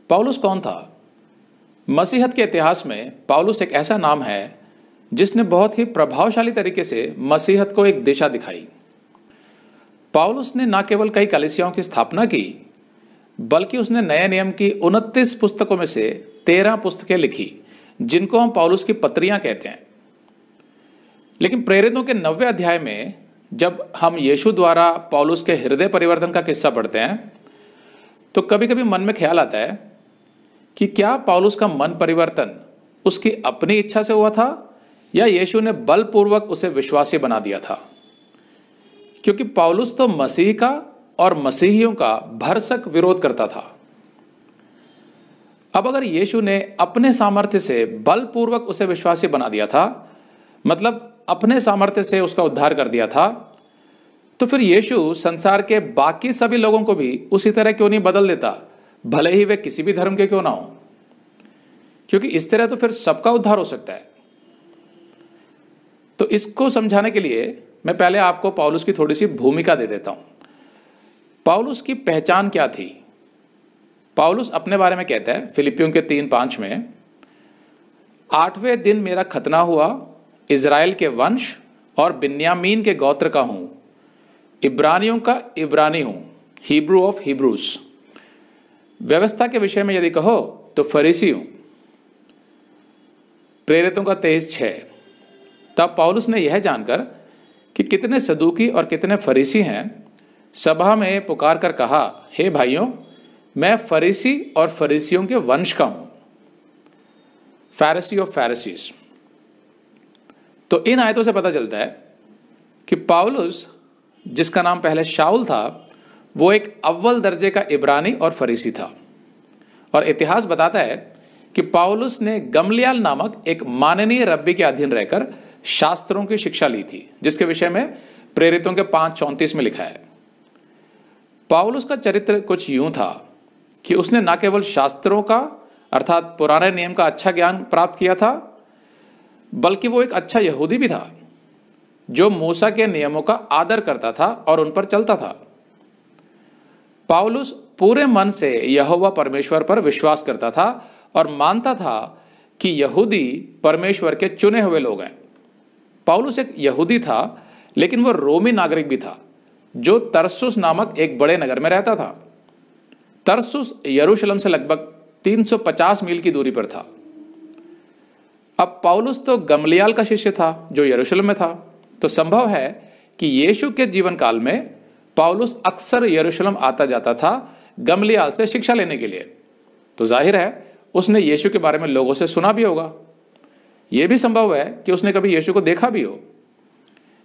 पौलुस कौन था? मसीहत के इतिहास में पौलुस एक ऐसा नाम है जिसने बहुत ही प्रभावशाली तरीके से मसीहत को एक दिशा दिखाई। पौलुस ने न केवल कई कलीसियाओं की स्थापना की, बल्कि उसने नए नियम की 29 पुस्तकों में से 13 पुस्तकें लिखी, जिनको हम पौलुस की पत्रियां कहते हैं। लेकिन प्रेरितों के 90वें अध्याय में जब हम यीशु द्वारा पौलुस के हृदय परिवर्तन का किस्सा पढ़ते हैं, तो कभी कभी मन में ख्याल आता है कि क्या पौलुस का मन परिवर्तन उसकी अपनी इच्छा से हुआ था या यीशु ने बलपूर्वक उसे विश्वासी बना दिया था? क्योंकि पौलुस तो मसीह का और मसीहियों का भरसक विरोध करता था। अब अगर यीशु ने अपने सामर्थ्य से बलपूर्वक उसे विश्वासी बना दिया था, मतलब अपने सामर्थ्य से उसका उद्धार कर दिया था, तो फिर यीशु संसार के बाकी सभी लोगों को भी उसी तरह क्यों नहीं बदल देता, भले ही वे किसी भी धर्म के क्यों ना हो? क्योंकि इस तरह तो फिर सबका उद्धार हो सकता है। तो इसको समझाने के लिए मैं पहले आपको पौलुस की थोड़ी सी भूमिका दे देता हूं। पौलुस की पहचान क्या थी? पौलुस अपने बारे में कहता है फिलिपियों के 3:5 में, 8वें दिन मेरा खतना हुआ, इज़राइल के वंश और बिन्यामीन के गोत्र का हूं, इब्रानियों का इब्रानी हूं, हिब्रू ऑफ हिब्रूस। व्यवस्था के विषय में यदि कहो तो फरीसी हूं। प्रेरितों का 23:6। तब पौलुस ने यह जानकर कि कितने सदूकी और कितने फरीसी हैं, सभा में पुकार कर कहा, हे भाइयों, मैं फरीसी और फरीसियों के वंश का हूं, फैरिसी ऑफ फैरिसीज। तो इन आयतों से पता चलता है कि पौलुस, जिसका नाम पहले शाऊल था, वो एक अव्वल दर्जे का इब्रानी और फरीसी था। और इतिहास बताता है कि पौलुस ने गमलियाल नामक एक माननीय रब्बी के अधीन रहकर शास्त्रों की शिक्षा ली थी, जिसके विषय में प्रेरितों के 5:34 में लिखा है। पौलुस का चरित्र कुछ यूं था कि उसने न केवल शास्त्रों का अर्थात पुराने नियम का अच्छा ज्ञान प्राप्त किया था, बल्कि वो एक अच्छा यहूदी भी था जो मूसा के नियमों का आदर करता था और उन पर चलता था। पौलुस पूरे मन से यहोवा परमेश्वर पर विश्वास करता था और मानता था कि यहूदी परमेश्वर के चुने हुए लोग हैं। पौलुस एक यहूदी था, लेकिन वो रोमी नागरिक भी था जो तरसुस नामक एक बड़े नगर में रहता था। तरसुस यरूशलेम से लगभग 350 मील की दूरी पर था। अब पौलुस तो गमलियाल का शिष्य था जो यरूशलेम में था, तो संभव है कि यीशु के जीवन काल में पौलुस अक्सर यरूशलेम आता जाता था गमलियाल से शिक्षा लेने के लिए। तो जाहिर है उसने यीशु के बारे में लोगों से सुना भी होगा। यह भी संभव है कि उसने कभी यीशु को देखा भी हो,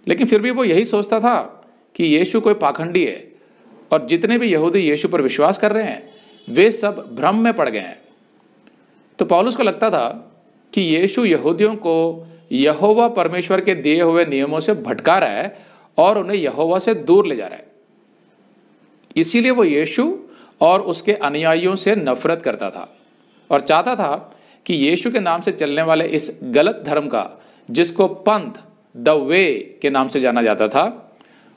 लेकिन फिर भी वो यही सोचता था कि यीशु कोई पाखंडी है और जितने भी यहूदी यीशु पर विश्वास कर रहे हैं वे सब भ्रम में पड़ गए हैं। तो पौलुस को लगता था कि यीशु यहूदियों को यहोवा परमेश्वर के दिए हुए नियमों से भटका रहा है और उन्हें यहोवा से दूर ले जा रहा है। इसीलिए वो यीशु और उसके अनुयायियों से नफरत करता था और चाहता था कि यीशु के नाम से चलने वाले इस गलत धर्म का, जिसको पंथ द वे के नाम से जाना जाता था,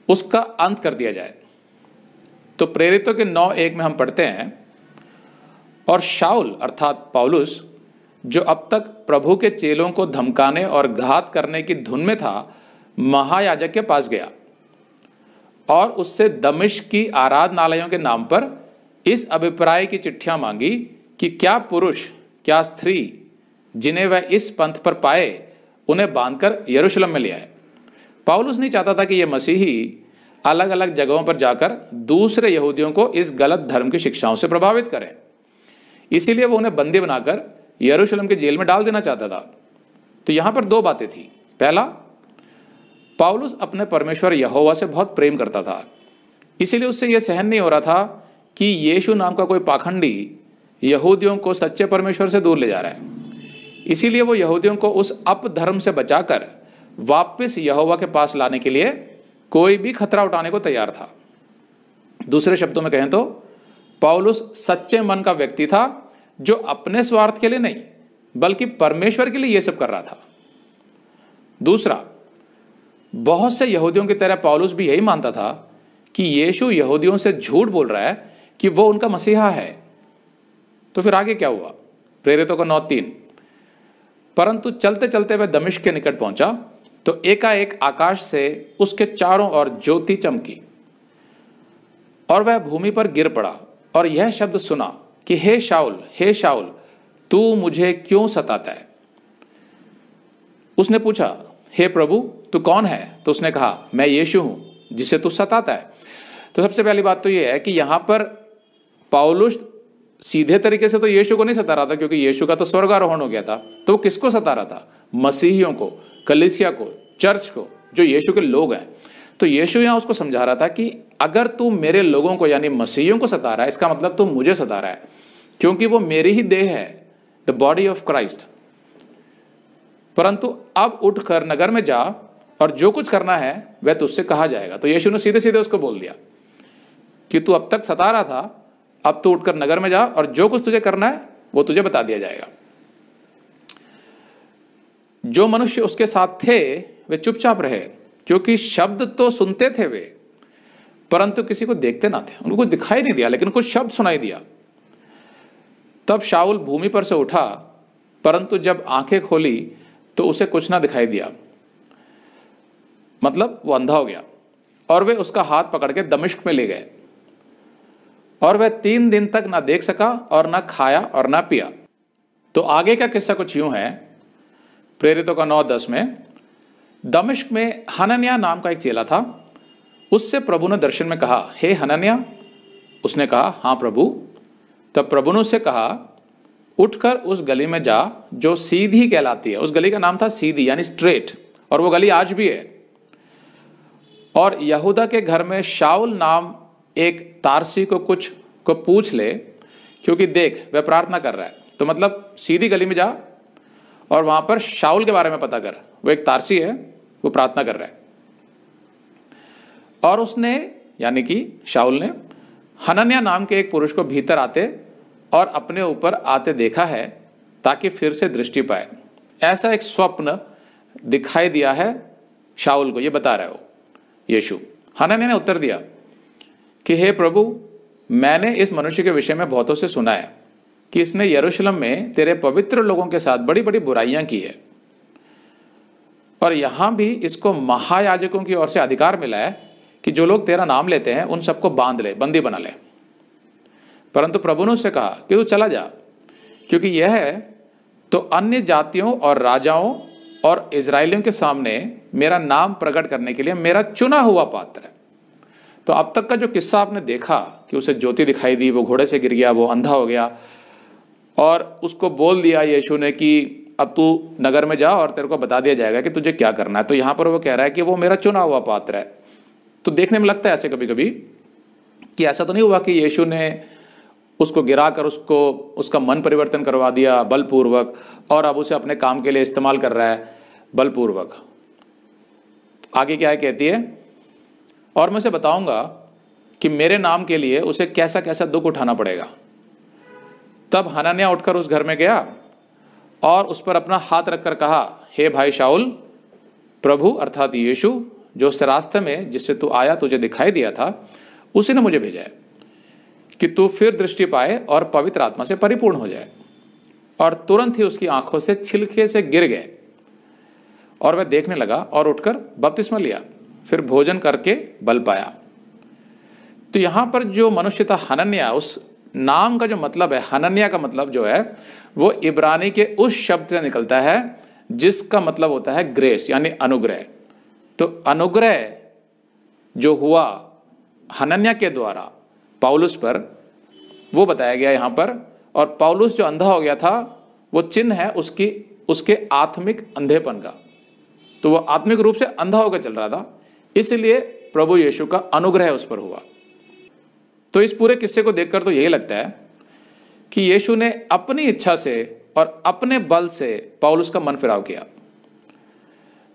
उसका अंत कर दिया जाए। तो प्रेरितों के 9:1 में हम पढ़ते हैं, और शाऊल अर्थात पौलुस, जो अब तक प्रभु के चेलों को धमकाने और घात करने की धुन में था, महायाजक के पास गया और उससे दमिश्क की आराधनालयों के नाम पर इस अभिप्राय की चिट्ठियां मांगी कि क्या पुरुष क्या स्त्री जिन्हें वह इस पंथ पर पाए उन्हें बांधकर यरूशलेम में ले आए। पौलुस नहीं चाहता था कि ये मसीही अलग अलग जगहों पर जाकर दूसरे यहूदियों को इस गलत धर्म की शिक्षाओं से प्रभावित करें। इसीलिए वो उन्हें बंदी बनाकर यरूशलेम के जेल में डाल देना चाहता था। तो यहां पर 2 बातें थी। पहला, पौलुस अपने परमेश्वर यहोवा से बहुत प्रेम करता था, इसीलिए उससे यह सहन नहीं हो रहा था कि यीशु नाम का कोई पाखंडी यहूदियों को सच्चे परमेश्वर से दूर ले जा रहा है। इसीलिए वो यहूदियों को उस अपधर्म से बचाकर वापस यहोवा के पास लाने के लिए कोई भी खतरा उठाने को तैयार था। दूसरे शब्दों में कहें तो पौलुस सच्चे मन का व्यक्ति था जो अपने स्वार्थ के लिए नहीं बल्कि परमेश्वर के लिए यह सब कर रहा था। दूसरा, बहुत से यहूदियों की तरह पौलुस भी यही मानता था कि यीशु यहूदियों से झूठ बोल रहा है कि वो उनका मसीहा है। तो फिर आगे क्या हुआ? प्रेरितों का 9:3, परंतु चलते चलते वह दमिश्क के निकट पहुंचा तो एकाएक आकाश से उसके चारों ओर ज्योति चमकी और वह भूमि पर गिर पड़ा और यह शब्द सुना कि हे शाऊल, तू मुझे क्यों सताता है? उसने पूछा, हे प्रभु, तू कौन है? तो उसने कहा, मैं यीशु हूं जिसे तू सताता है। तो सबसे पहली बात तो यह है कि यहां पर पौलुस सीधे तरीके से तो यीशु को नहीं सता रहा था, क्योंकि यीशु का तो स्वर्गारोहण हो गया था। तो वो किसको सता रहा था? मसीहियों को, कलीसिया को, चर्च को, जो यीशु के लोग हैं। तो यीशु यहां उसको समझा रहा था कि अगर तू मेरे लोगों को यानी मसीहियों को सता रहा है, इसका मतलब तू मुझे सता रहा है, क्योंकि वो मेरी ही देह है, द बॉडी ऑफ क्राइस्ट। परंतु अब उठकर नगर में जा और जो कुछ करना है वह तुझसे कहा जाएगा। तो यीशु ने सीधे सीधे उसको बोल दिया कि तू अब तक सता रहा था, अब तू उठकर नगर में जा और जो कुछ तुझे करना है वो तुझे बता दिया जाएगा। जो मनुष्य उसके साथ थे वे चुपचाप रहे, क्योंकि शब्द तो सुनते थे वे, परंतु किसी को देखते ना थे। उनको कुछ दिखाई नहीं दिया, लेकिन कुछ शब्द सुनाई दिया। तब शाऊल भूमि पर से उठा, परंतु जब आंखें खोली तो उसे कुछ ना दिखाई दिया, मतलब वो अंधा हो गया। और वे उसका हाथ पकड़ के दमिश्क में ले गए और वह 3 दिन तक ना देख सका और ना खाया और ना पिया। तो आगे का किस्सा कुछ यूं है, प्रेरितों का 9:10 में, दमिश्क में हनन्याह नाम का एक चेला था। उससे प्रभु ने दर्शन में कहा, हे हनन्याह। उसने कहा, हाँ प्रभु। तब प्रभु ने उससे कहा, उठकर उस गली में जा जो सीधी कहलाती है। उस गली का नाम था सीधी, यानी स्ट्रेट, और वो गली आज भी है। और यहूदा के घर में शाऊल नाम एक तारसी को कुछ को पूछ ले, क्योंकि देख वह प्रार्थना कर रहा है। तो मतलब सीधी गली में जा और वहां पर शाऊल के बारे में पता कर। वो एक तारसी है, वो प्रार्थना कर रहा है। और उसने यानी कि शाऊल ने हनन्याह नाम के एक पुरुष को भीतर आते और अपने ऊपर आते देखा है, ताकि फिर से दृष्टि पाए। ऐसा एक स्वप्न दिखाई दिया है शाऊल को, ये बता रहा है वो यीशु। हनन्याह ने उत्तर दिया कि हे प्रभु, मैंने इस मनुष्य के विषय में बहुतों से सुना है कि इसने यरूशलेम में तेरे पवित्र लोगों के साथ बड़ी बड़ी बुराइयां की है, और यहां भी इसको महायाजकों की ओर से अधिकार मिला है कि जो लोग तेरा नाम लेते हैं उन सबको बांध ले, बंदी बना ले। परंतु प्रभु ने उससे कहा कि तू चला जा, क्योंकि यह है तो अन्य जातियों और राजाओं और इजरायलियों के सामने मेरा नाम प्रकट करने के लिए मेरा चुना हुआ पात्र है। तो अब तक का जो किस्सा आपने देखा कि उसे ज्योति दिखाई दी, वो घोड़े से गिर गया, वो अंधा हो गया, और उसको बोल दिया यीशु ने कि अब तू नगर में जा और तेरे को बता दिया जाएगा कि तुझे क्या करना है। तो यहाँ पर वो कह रहा है कि वो मेरा चुना हुआ पात्र है। तो देखने में लगता है ऐसे कभी कभी कि ऐसा तो नहीं हुआ कि यीशु ने उसको गिरा कर उसका मन परिवर्तन करवा दिया बलपूर्वक, और अब उसे अपने काम के लिए इस्तेमाल कर रहा है बलपूर्वक। आगे क्या है, कहती है, और मैं उसे बताऊंगा कि मेरे नाम के लिए उसे कैसा कैसा दुख उठाना पड़ेगा। तब हनन्याह उठकर उस घर में गया और उस पर अपना हाथ रखकर कहा, हे भाई शाऊल, प्रभु अर्थात यीशु जो उस रास्ते में जिससे तू आया तुझे दिखाई दिया था, उसी ने मुझे भेजा है कि तू फिर दृष्टि पाए और पवित्र आत्मा से परिपूर्ण हो जाए। और तुरंत ही उसकी आंखों से छिलके से गिर गए और वह देखने लगा और उठकर बपतिस्मा लिया, फिर भोजन करके बल पाया। तो यहां पर जो मनुष्य था हनन्याह, उस नाम का जो मतलब है, हनन्याह का मतलब जो है वो इब्रानी के उस शब्द से निकलता है जिसका मतलब होता है ग्रेस, यानी अनुग्रह। तो अनुग्रह जो हुआ हनन्याह के द्वारा पौलुस पर, वो बताया गया यहां पर। और पौलुस जो अंधा हो गया था वो चिन्ह है उसके आत्मिक अंधेपन का। तो वो आत्मिक रूप से अंधा होकर चल रहा था, इसलिए प्रभु यीशु का अनुग्रह उस पर हुआ। तो इस पूरे किस्से को देखकर तो यही लगता है कि यीशु ने अपनी इच्छा से और अपने बल से पौलुस का मन फिराव किया,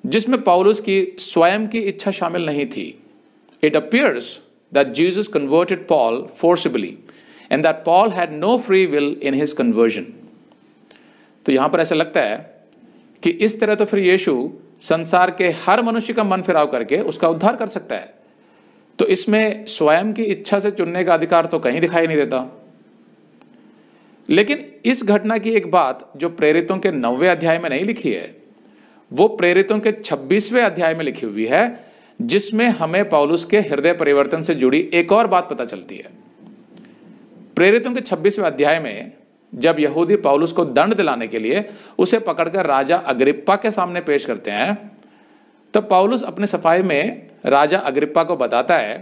जिसमें पौलुस की स्वयं की इच्छा शामिल नहीं थी। It appears that Jesus converted Paul forcibly and that Paul had no free will in his conversion. तो यहां पर ऐसा लगता है कि इस तरह तो फिर यीशु संसार के हर मनुष्य का मन फिराव करके उसका उद्धार कर सकता है। तो इसमें स्वयं की इच्छा से चुनने का अधिकार तो कहीं दिखाई नहीं देता। लेकिन इस घटना की एक बात जो प्रेरितों के 9वें अध्याय में नहीं लिखी है, वो प्रेरितों के 26वें अध्याय में लिखी हुई है, जिसमें हमें पौलुस के हृदय परिवर्तन से जुड़ी एक और बात पता चलती है। प्रेरितों के 26वें अध्याय में जब यहूदी पौलुस को दंड दिलाने के लिए उसे पकड़कर राजा अग्रिप्पा के सामने पेश करते हैं, तब पौलुस अपने सफाई में राजा अग्रिप्पा को बताता है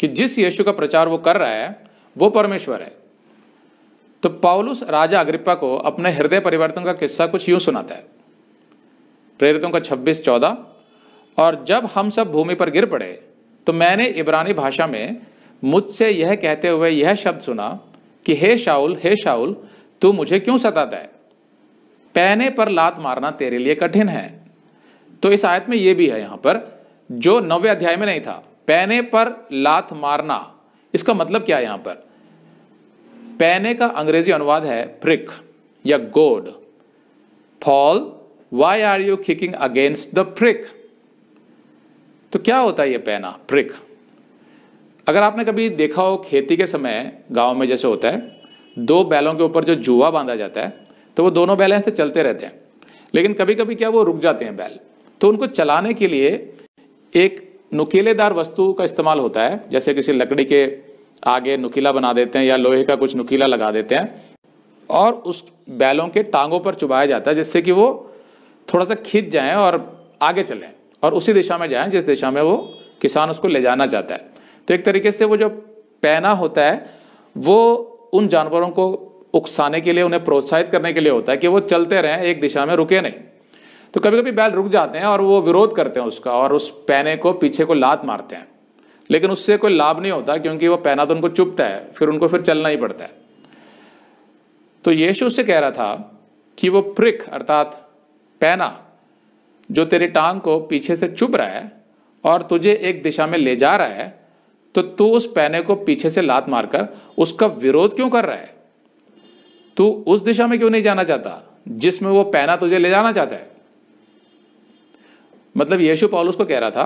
कि जिस यीशु का प्रचार वो कर रहा है वो परमेश्वर है। तो पौलुस राजा अग्रिप्पा को अपने हृदय परिवर्तन का किस्सा कुछ यूं सुनाता है। प्रेरितों का 26:14, और जब हम सब भूमि पर गिर पड़े तो मैंने इब्रानी भाषा में मुझसे यह कहते हुए यह शब्द सुना कि हे शाऊल तू मुझे क्यों सताता है? पैने पर लात मारना तेरे लिए कठिन है। तो इस आयत में यह भी है यहां पर, जो 9वें अध्याय में नहीं था। पैने पर लात मारना, इसका मतलब क्या है यहां पर? पैने का अंग्रेजी अनुवाद है प्रिक या goad. Paul, why are you kicking against the prick? तो क्या होता है ये पैना, प्रिक? अगर आपने कभी देखा हो खेती के समय गांव में जैसे होता है, 2 बैलों के ऊपर जो जुआ बांधा जाता है तो वो दोनों बैल ऐसे चलते रहते हैं, लेकिन कभी कभी क्या वो रुक जाते हैं बैल, तो उनको चलाने के लिए एक नुकीलेदार वस्तु का इस्तेमाल होता है। जैसे किसी लकड़ी के आगे नुकीला बना देते हैं या लोहे का कुछ नुकीला लगा देते हैं और उस बैलों के टांगों पर चुभाया जाता है, जिससे कि वो थोड़ा सा खिंच जाएं और आगे चलें और उसी दिशा में जाएं जिस दिशा में वो किसान उसको ले जाना चाहता है। तो एक तरीके से वो जो पैना होता है वो उन जानवरों को उकसाने के लिए, उन्हें प्रोत्साहित करने के लिए होता है कि वो चलते रहें, एक दिशा में रुके नहीं। तो कभी कभी बैल रुक जाते हैं और वो विरोध करते हैं उसका और उस पैने को पीछे को लात मारते हैं, लेकिन उससे कोई लाभ नहीं होता क्योंकि वो पैना तो उनको चुभता है, फिर उनको फिर चलना ही पड़ता है। तो यीशु उससे कह रहा था कि वो प्रिक अर्थात पैना जो तेरी टांग को पीछे से चुभ रहा है और तुझे एक दिशा में ले जा रहा है, तो तू उस पैने को पीछे से लात मारकर उसका विरोध क्यों कर रहा है? तू उस दिशा में क्यों नहीं जाना चाहता जिसमें वो पैना तुझे ले जाना चाहता है? मतलब यीशु पौलुस को कह रहा था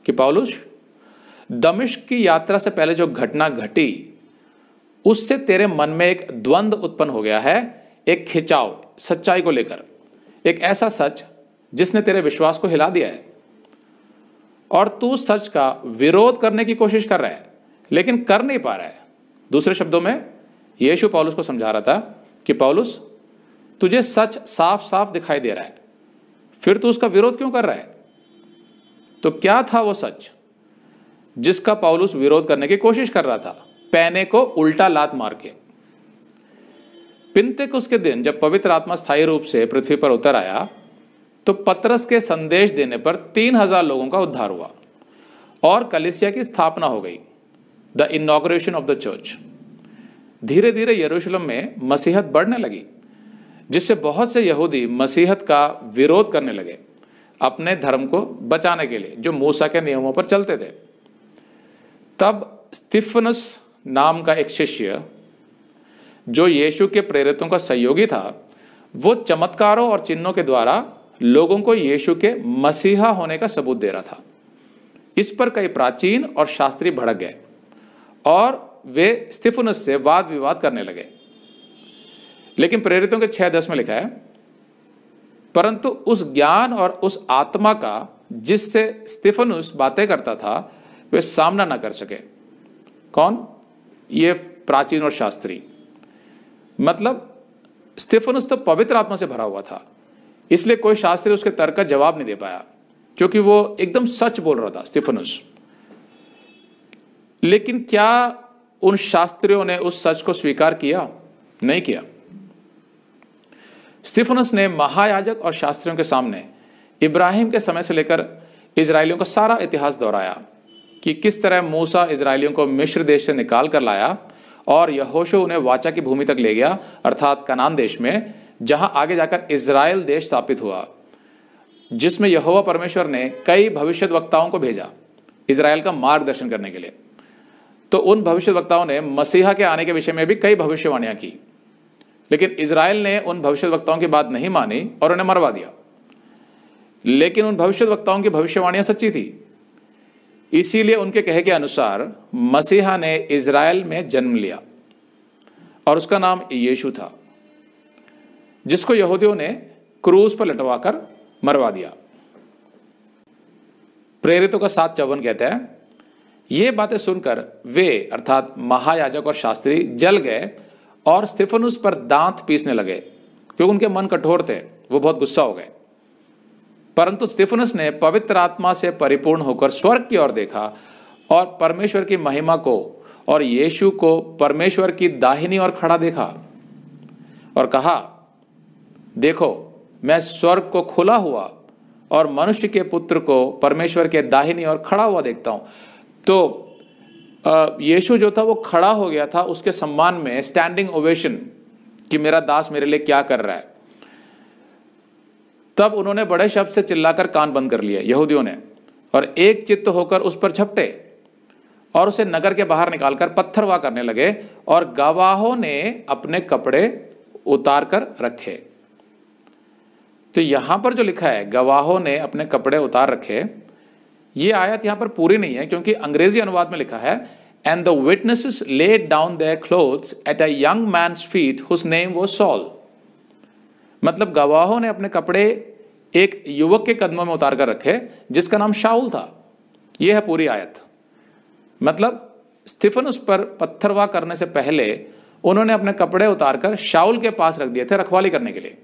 कि पौलुस, दमिश्क की यात्रा से पहले जो घटना घटी उससे तेरे मन में एक द्वंद्व उत्पन्न हो गया है, एक खिंचाव सच्चाई को लेकर, एक ऐसा सच जिसने तेरे विश्वास को हिला दिया है और तू सच का विरोध करने की कोशिश कर रहा है लेकिन कर नहीं पा रहा है। दूसरे शब्दों में यीशु पौलुस को समझा रहा था कि पौलुस, तुझे सच साफ साफ दिखाई दे रहा है, फिर तू उसका विरोध क्यों कर रहा है? तो क्या था वो सच जिसका पौलुस विरोध करने की कोशिश कर रहा था? पैने को उल्टा लात मार के। पिन्तेकुस्त के दिन जब पवित्र आत्मा स्थायी रूप से पृथ्वी पर उतर आया तो पतरस के संदेश देने पर 3000 लोगों का उद्धार हुआ और कलीसिया की स्थापना हो गई, the inauguration of the church. धीरे धीरे यरूशलेम में मसीहत बढ़ने लगी, जिससे बहुत से यहूदी मसीहत का विरोध करने लगे अपने धर्म को बचाने के लिए, जो मूसा के नियमों पर चलते थे। तब स्तिफनुस नाम का एक शिष्य जो यीशु के प्रेरितों का सहयोगी था, वो चमत्कारों और चिन्हों के द्वारा लोगों को यीशु के मसीहा होने का सबूत दे रहा था। इस पर कई प्राचीन और शास्त्री भड़क गए और वे स्तिफनुस से वाद विवाद करने लगे। लेकिन प्रेरितों के 6:10 में लिखा है, परंतु उस ज्ञान और उस आत्मा का जिससे स्तिफनुस बातें करता था वे सामना ना कर सके। कौन? ये प्राचीन और शास्त्री। मतलब स्तिफनुस तो पवित्र आत्मा से भरा हुआ था, इसलिए कोई शास्त्री उसके तर्क का जवाब नहीं दे पाया क्योंकि वो एकदम सच बोल रहा था स्तिफनुस। लेकिन क्या उन शास्त्रियों ने उस सच को स्वीकार किया? नहीं किया। स्तिफनुस ने महायाजक और शास्त्रियों के सामने इब्राहिम के समय से लेकर इजरायलियों का सारा इतिहास दोहराया कि किस तरह मूसा इजरायलियों को मिस्र देश से निकाल कर लाया और यहोशू उन्हें वाचा की भूमि तक ले गया, अर्थात कनान देश में, जहां आगे जाकर इजराइल देश स्थापित हुआ, जिसमें यहोवा परमेश्वर ने कई भविष्यद्वक्ताओं को भेजा इजराइल का मार्गदर्शन करने के लिए। तो उन भविष्यद्वक्ताओं ने मसीहा के आने के विषय में भी कई भविष्यवाणियां की, लेकिन इजराइल ने उन भविष्यद्वक्ताओं की बात नहीं मानी और उन्हें मरवा दिया। लेकिन उन भविष्यद्वक्ताओं की भविष्यवाणियां सच्ची थी, इसीलिए उनके कहे के अनुसार मसीहा ने इजराइल में जन्म लिया और उसका नाम यीशु था, जिसको यहूदियों ने क्रूस पर लटवाकर मरवा दिया। प्रेरितों का 7:54 कहता है, ये बातें सुनकर वे अर्थात महायाजक और शास्त्री जल गए और स्तिफनुस पर दांत पीसने लगे, क्योंकि उनके मन कठोर थे, वो बहुत गुस्सा हो गए। परंतु स्तिफनुस ने पवित्र आत्मा से परिपूर्ण होकर स्वर्ग की ओर देखा और परमेश्वर की महिमा को और यीशु को परमेश्वर की दाहिनी ओर खड़ा देखा और कहा, देखो मैं स्वर्ग को खुला हुआ और मनुष्य के पुत्र को परमेश्वर के दाहिनी ओर खड़ा हुआ देखता हूं। तो यीशु जो था वो खड़ा हो गया था उसके सम्मान में, स्टैंडिंग ओवेशन, कि मेरा दास मेरे लिए क्या कर रहा है। तब उन्होंने बड़े शब्द से चिल्लाकर कान बंद कर लिए यहूदियों ने, और एक चित्त होकर उस पर झपटे और उसे नगर के बाहर निकालकर पत्थरवाह करने लगे, और गवाहों ने अपने कपड़े उतार कर रखे। तो यहां पर जो लिखा है गवाहों ने अपने कपड़े उतार रखे, ये आयत यहां पर पूरी नहीं है, क्योंकि अंग्रेजी अनुवाद में लिखा है, and the witnesses laid down their clothes at a young man's feet whose name was Saul. मतलब गवाहों ने अपने कपड़े एक युवक के कदमों में उतार कर रखे जिसका नाम शाऊल था। यह है पूरी आयत। मतलब स्तिफनुस पर पत्थरवाह करने से पहले उन्होंने अपने कपड़े उतारकर शाऊल के पास रख दिए थे रखवाली करने के लिए।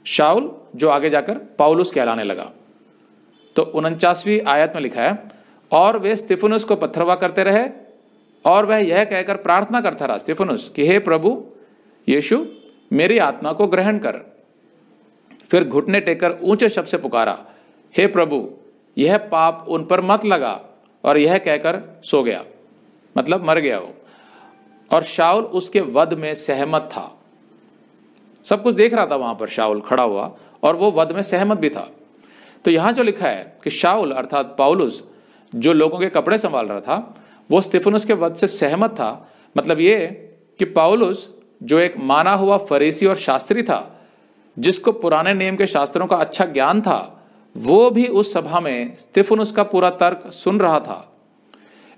शाऊल जो आगे जाकर पौलुस कहलाने लगा। तो 49वीं आयत में लिखा है, और वे स्तिफनुस को पत्थरवाह करते रहे और वह यह कहकर प्रार्थना करता रहा स्तिफनुस कि हे प्रभु यीशु मेरी आत्मा को ग्रहण कर। फिर घुटने टेकर ऊंचे शब्द से पुकारा, हे प्रभु यह पाप उन पर मत लगा, और यह कहकर सो गया, मतलब मर गया वो। और शाऊल उसके वध में सहमत था। सब कुछ देख रहा था वहां पर शाऊल खड़ा हुआ, और वो वध में सहमत भी था। तो यहां जो लिखा है कि शाऊल अर्थात पौलुस जो लोगों के कपड़े संभाल रहा था, वो स्तिफनुस के वध से सहमत था। मतलब ये कि पौलुस जो एक माना हुआ फरीसी और शास्त्री था, जिसको पुराने नियम के शास्त्रों का अच्छा ज्ञान था, वो भी उस सभा में स्तिफनुस का पूरा तर्क सुन रहा था।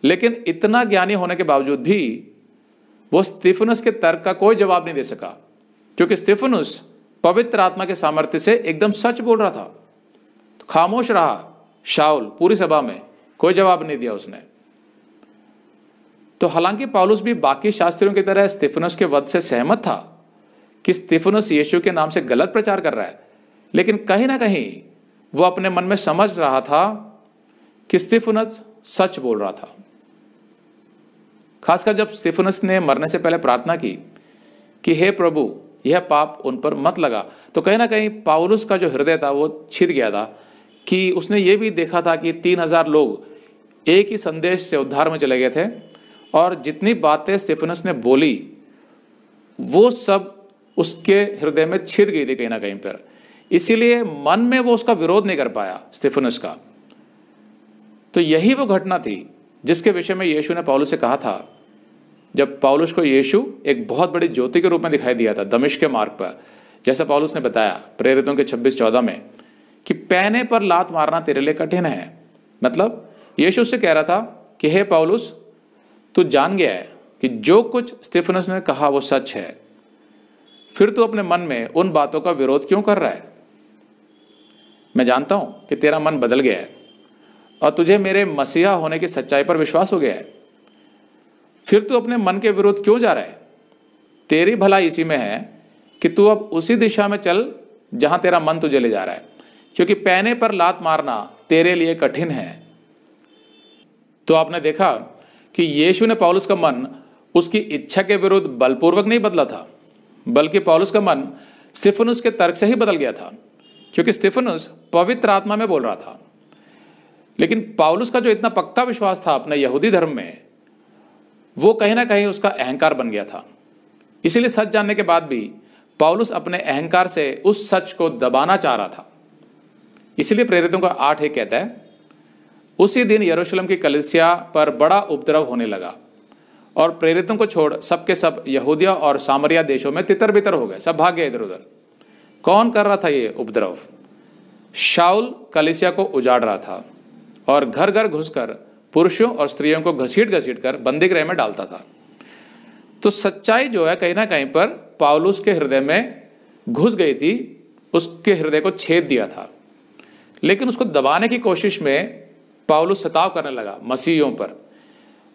लेकिन इतना ज्ञानी होने के बावजूद भी वो स्तिफनुस के तर्क का कोई जवाब नहीं दे सका, क्योंकि स्तिफनुस पवित्र आत्मा के सामर्थ्य से एकदम सच बोल रहा था। तो खामोश रहा शाऊल पूरी सभा में, कोई जवाब नहीं दिया उसने। तो हालांकि पौलुस भी बाकी शास्त्रियों की तरह स्तिफनुस के वध से सहमत था कि स्तिफनुस यीशु के नाम से गलत प्रचार कर रहा है, लेकिन कहीं ना कहीं वो अपने मन में समझ रहा था कि स्तिफनुस सच बोल रहा था। खासकर जब स्तिफनुस ने मरने से पहले प्रार्थना की कि हे प्रभु यह पाप उन पर मत लगा, तो कहीं ना कहीं पौलुस का जो हृदय था वो छिद गया था कि उसने ये भी देखा था कि 3000 लोग एक ही संदेश से उद्धार में चले गए थे, और जितनी बातें स्तिफनुस ने बोली वो सब उसके हृदय में छिद गई थी कहीं ना कहीं पर। इसीलिए मन में वो उसका विरोध नहीं कर पाया स्तिफनुस का। तो यही वो घटना थी जिसके विषय में यीशु ने पौलुस से कहा था, जब पौलुस को यीशु एक बहुत बड़ी ज्योति के रूप में दिखाई दिया था दमिश्क के मार्ग पर, जैसा पौलुस ने बताया प्रेरितों के 26-14 में, कि पैने पर लात मारना तेरे लिए कठिन है। मतलब यीशु से कह रहा था कि हे पौलुस तू जान गया है कि जो कुछ स्तिफनुस ने कहा वो सच है, फिर तू अपने मन में उन बातों का विरोध क्यों कर रहा है? मैं जानता हूं कि तेरा मन बदल गया है और तुझे मेरे मसीहा होने की सच्चाई पर विश्वास हो गया है, फिर तू अपने मन के विरुद्ध क्यों जा रहा है? तेरी भलाई इसी में है कि तू अब उसी दिशा में चल जहां तेरा मन तुझे ले जा रहा है, क्योंकि पैने पर लात मारना तेरे लिए कठिन है। तो आपने देखा कि यीशु ने पौलुस का मन उसकी इच्छा के विरुद्ध बलपूर्वक नहीं बदला था, बल्कि पौलुस का मन स्तिफनुस के तर्क से ही बदल गया था, क्योंकि स्तिफनुस पवित्र आत्मा में बोल रहा था। लेकिन पौलुस का जो इतना पक्का विश्वास था अपने यहूदी धर्म में, वो कहीं ना कहीं उसका अहंकार बन गया था। इसीलिए सच जानने के बाद भी पौलुस अपने अहंकार से उस सच को दबाना चाह रहा था। इसलिए प्रेरितों का 8:1 कहता है, उसी दिन यरूशलेम की कलीसिया पर बड़ा उपद्रव होने लगा और प्रेरितों को छोड़ सबके सब यहूदिया और सामरिया देशों में तितर बितर हो गए, सब भाग गए इधर उधर। कौन कर रहा था ये उपद्रव? शाऊल कलीसिया को उजाड़ रहा था और घर घर घुसकर पुरुषों और स्त्रियों को घसीट घसीट कर बंदीगृह में डालता था। तो सच्चाई जो है कहीं ना कहीं पर पौलुस के हृदय में घुस गई थी, उसके हृदय को छेद दिया था। लेकिन उसको दबाने की कोशिश में पौलुस सताव करने लगा मसीहियों पर।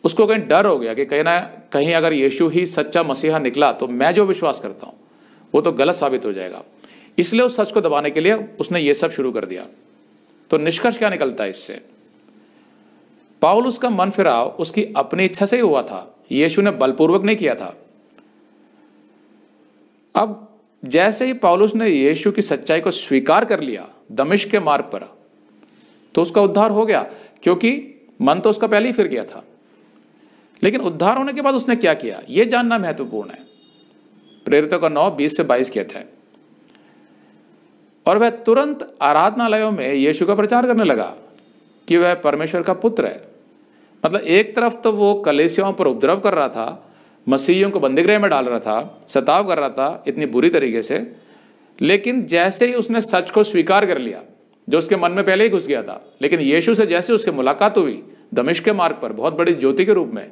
उसको कहीं डर हो गया कि कहीं ना कहीं अगर यीशु ही सच्चा मसीहा निकला तो मैं जो विश्वास करता हूँ वो तो गलत साबित हो जाएगा। इसलिए उस सच को दबाने के लिए उसने ये सब शुरू कर दिया। तो निष्कर्ष क्या निकलता है इससे? पौलुस का मन फिराव उसकी अपनी इच्छा से ही हुआ था, यीशु ने बलपूर्वक नहीं किया था। अब जैसे ही पौलुस ने यीशु की सच्चाई को स्वीकार कर लिया दमिश्क के मार्ग पर, तो उसका उद्धार हो गया, क्योंकि मन तो उसका पहले ही फिर गया था। लेकिन उद्धार होने के बाद उसने क्या किया, यह जानना महत्वपूर्ण है। प्रेरितों का 9:20 से 22 कहता है, और वह तुरंत आराधनालयों में यीशु का प्रचार करने लगा कि वह परमेश्वर का पुत्र है। मतलब एक तरफ तो वो कलीसियाओं पर उपद्रव कर रहा था, मसीहियों को बंदीगृह में डाल रहा था, सताव कर रहा था इतनी बुरी तरीके से, लेकिन जैसे ही उसने सच को स्वीकार कर लिया जो उसके मन में पहले ही घुस गया था, लेकिन यीशु से जैसे उसकी मुलाकात हुई दमिश्क के मार्ग पर बहुत बड़ी ज्योति के रूप में,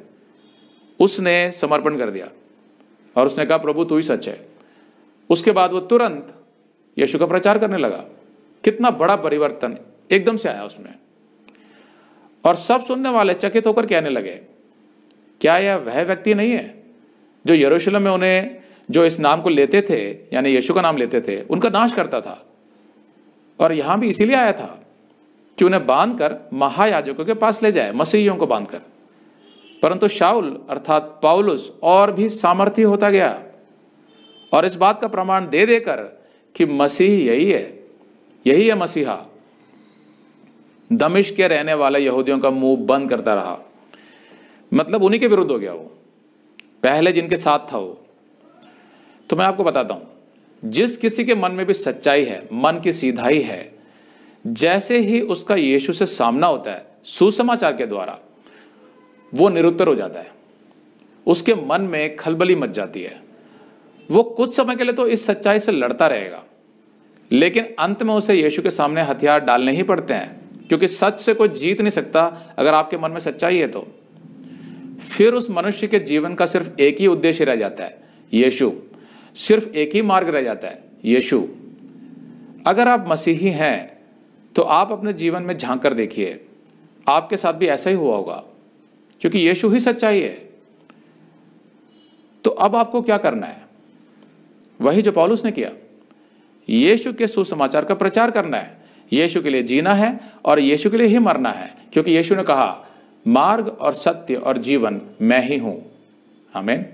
उसने समर्पण कर दिया और उसने कहा प्रभु तू ही सच है। उसके बाद वो तुरंत यीशु का प्रचार करने लगा। कितना बड़ा परिवर्तन एकदम से आया उसमें। और सब सुनने वाले चकित होकर कहने लगे, क्या यह वह व्यक्ति नहीं है जो यरूशलेम में उन्हें जो इस नाम को लेते थे, यानी यीशु का नाम लेते थे, उनका नाश करता था? और यहां भी इसीलिए आया था कि उन्हें बांधकर महायाजकों के पास ले जाए, मसीहियों को बांधकर। परंतु शाऊल अर्थात पौलुस और भी सामर्थी होता गया और इस बात का प्रमाण दे देकर कि मसीह यही है मसीहा, दमिश्क के रहने वाले यहूदियों का मुंह बंद करता रहा। मतलब उन्हीं के विरुद्ध हो गया वो, पहले जिनके साथ था वो। तो मैं आपको बताता हूं, जिस किसी के मन में भी सच्चाई है, मन की सीधाई है, जैसे ही उसका यीशु से सामना होता है सुसमाचार के द्वारा, वो निरुत्तर हो जाता है। उसके मन में खलबली मच जाती है। वो कुछ समय के लिए तो इस सच्चाई से लड़ता रहेगा, लेकिन अंत में उसे यीशु के सामने हथियार डालने ही पड़ते हैं, क्योंकि सच से कोई जीत नहीं सकता अगर आपके मन में सच्चाई है तो। फिर उस मनुष्य के जीवन का सिर्फ एक ही उद्देश्य रह जाता है, यीशु। सिर्फ एक ही मार्ग रह जाता है, यीशु। अगर आप मसीही हैं तो आप अपने जीवन में झांक कर देखिए, आपके साथ भी ऐसा ही हुआ होगा, क्योंकि यीशु ही सच्चाई है। तो अब आपको क्या करना है? वही जो पौलुस ने किया, यीशु के सुसमाचार का प्रचार करना है। यीशु के लिए जीना है और यीशु के लिए ही मरना है, क्योंकि यीशु ने कहा मार्ग और सत्य और जीवन मैं ही हूं। आमीन।